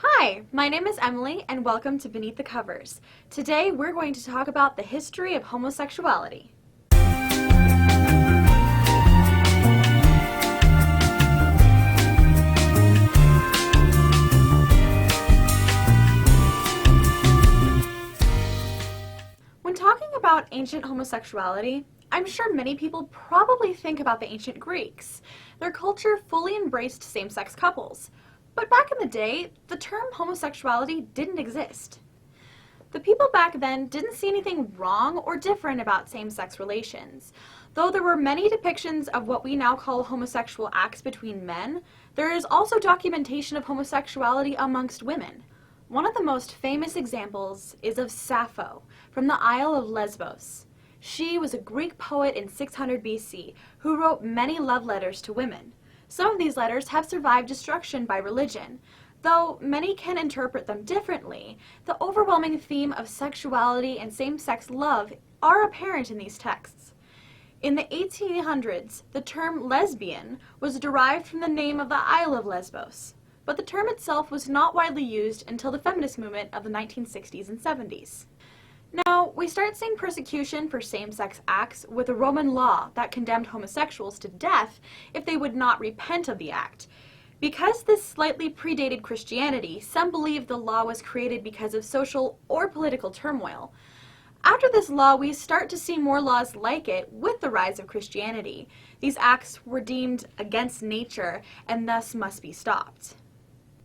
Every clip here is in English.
Hi, my name is Emily and welcome to Beneath the Covers. Today we're going to talk about the history of homosexuality. When talking about ancient homosexuality, I'm sure many people probably think about the ancient Greeks. Their culture fully embraced same-sex couples. But back in the day, the term homosexuality didn't exist. The people back then didn't see anything wrong or different about same-sex relations. Though there were many depictions of what we now call homosexual acts between men, there is also documentation of homosexuality amongst women. One of the most famous examples is of Sappho, from the Isle of Lesbos. She was a Greek poet in 600 BC who wrote many love letters to women. Some of these letters have survived destruction by religion. Though many can interpret them differently, the overwhelming theme of sexuality and same-sex love are apparent in these texts. In the 1800s, the term lesbian was derived from the name of the Isle of Lesbos, but the term itself was not widely used until the feminist movement of the 1960s and 70s. Now, we start seeing persecution for same-sex acts with a Roman law that condemned homosexuals to death if they would not repent of the act. Because this slightly predated Christianity, some believe the law was created because of social or political turmoil. After this law, we start to see more laws like it with the rise of Christianity. These acts were deemed against nature and thus must be stopped.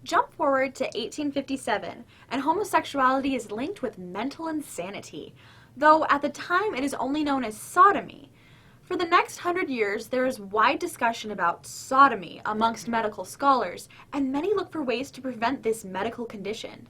Jump forward to 1857, and homosexuality is linked with mental insanity, though at the time it is only known as sodomy. For the next 100 years, there is wide discussion about sodomy amongst medical scholars, and many look for ways to prevent this medical condition.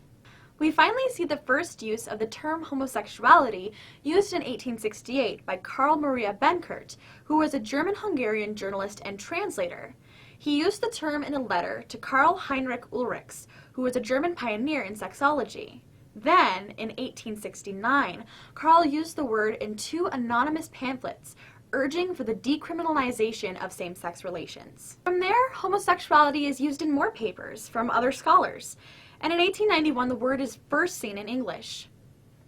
We finally see the first use of the term homosexuality used in 1868 by Karl Maria Benkert, who was a German-Hungarian journalist and translator. He used the term in a letter to Karl Heinrich Ulrichs, who was a German pioneer in sexology. Then, in 1869, Karl used the word in two anonymous pamphlets, urging for the decriminalization of same-sex relations. From there, homosexuality is used in more papers from other scholars, and in 1891 the word is first seen in English.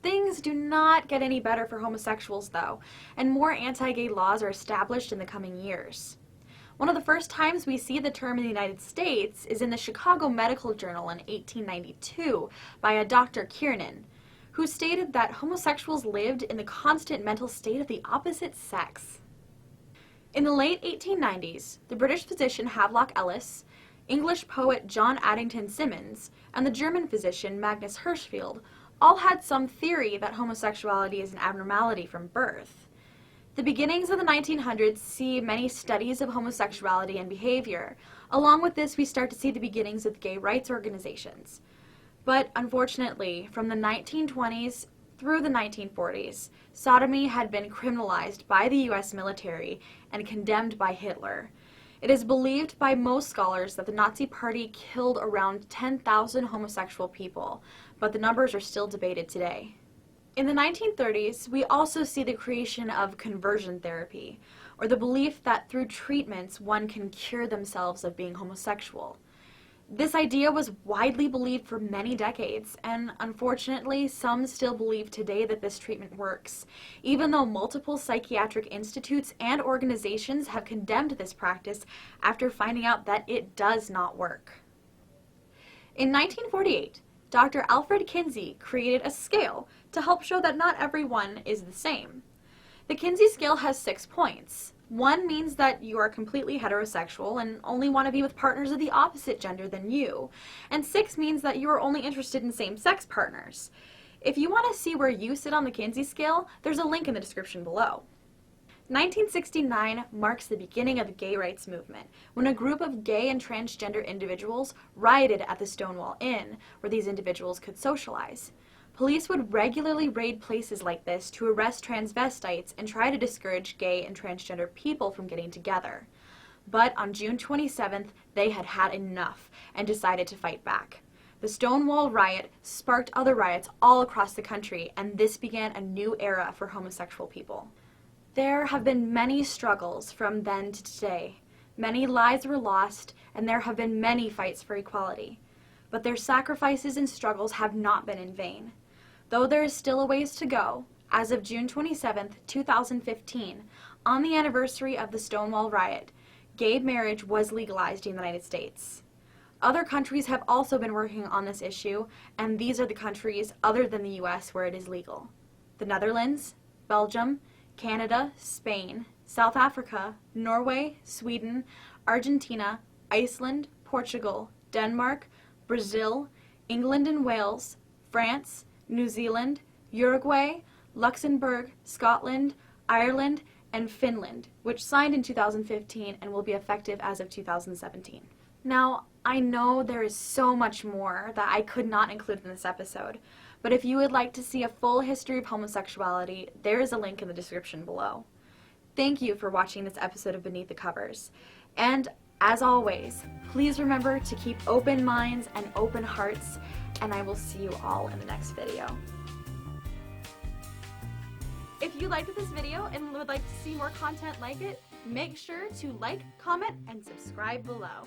Things do not get any better for homosexuals, though, and more anti-gay laws are established in the coming years. One of the first times we see the term in the United States is in the Chicago Medical Journal in 1892 by a Dr. Kiernan, who stated that homosexuals lived in the constant mental state of the opposite sex. In the late 1890s, the British physician Havelock Ellis, English poet John Addington Symonds, and the German physician Magnus Hirschfeld all had some theory that homosexuality is an abnormality from birth. The beginnings of the 1900s see many studies of homosexuality and behavior. Along with this, we start to see the beginnings of gay rights organizations. But unfortunately, from the 1920s through the 1940s, sodomy had been criminalized by the US military and condemned by Hitler. It is believed by most scholars that the Nazi Party killed around 10,000 homosexual people, but the numbers are still debated today. In the 1930s, we also see the creation of conversion therapy, or the belief that through treatments one can cure themselves of being homosexual. This idea was widely believed for many decades, and unfortunately, some still believe today that this treatment works, even though multiple psychiatric institutes and organizations have condemned this practice after finding out that it does not work. In 1948, Dr. Alfred Kinsey created a scale to help show that not everyone is the same. The Kinsey scale has 6 points. 1 means that you are completely heterosexual and only want to be with partners of the opposite gender than you, and 6 means that you are only interested in same-sex partners. If you want to see where you sit on the Kinsey scale, there's a link in the description below. 1969 marks the beginning of the gay rights movement, when a group of gay and transgender individuals rioted at the Stonewall Inn, where these individuals could socialize. Police would regularly raid places like this to arrest transvestites and try to discourage gay and transgender people from getting together. But on June 27th, they had had enough and decided to fight back. The Stonewall riot sparked other riots all across the country, and this began a new era for homosexual people. There have been many struggles from then to today. Many lives were lost, and there have been many fights for equality. but their sacrifices and struggles have not been in vain. Though there is still a ways to go, as of June 27, 2015, on the anniversary of the Stonewall riot, gay marriage was legalized in the United States. Other countries have also been working on this issue, and these are the countries other than the US where it is legal: the Netherlands, Belgium, Canada, Spain, South Africa, Norway, Sweden, Argentina, Iceland, Portugal, Denmark, Brazil, England and Wales, France, New Zealand, Uruguay, Luxembourg, Scotland, Ireland, and Finland, which signed in 2015 and will be effective as of 2017. Now, I know there is so much more that I could not include in this episode, but if you would like to see a full history of homosexuality, there is a link in the description below. Thank you for watching this episode of Beneath the Covers, and as always, please remember to keep open minds and open hearts, and I will see you all in the next video. If you liked this video and would like to see more content like it, make sure to like, comment, and subscribe below.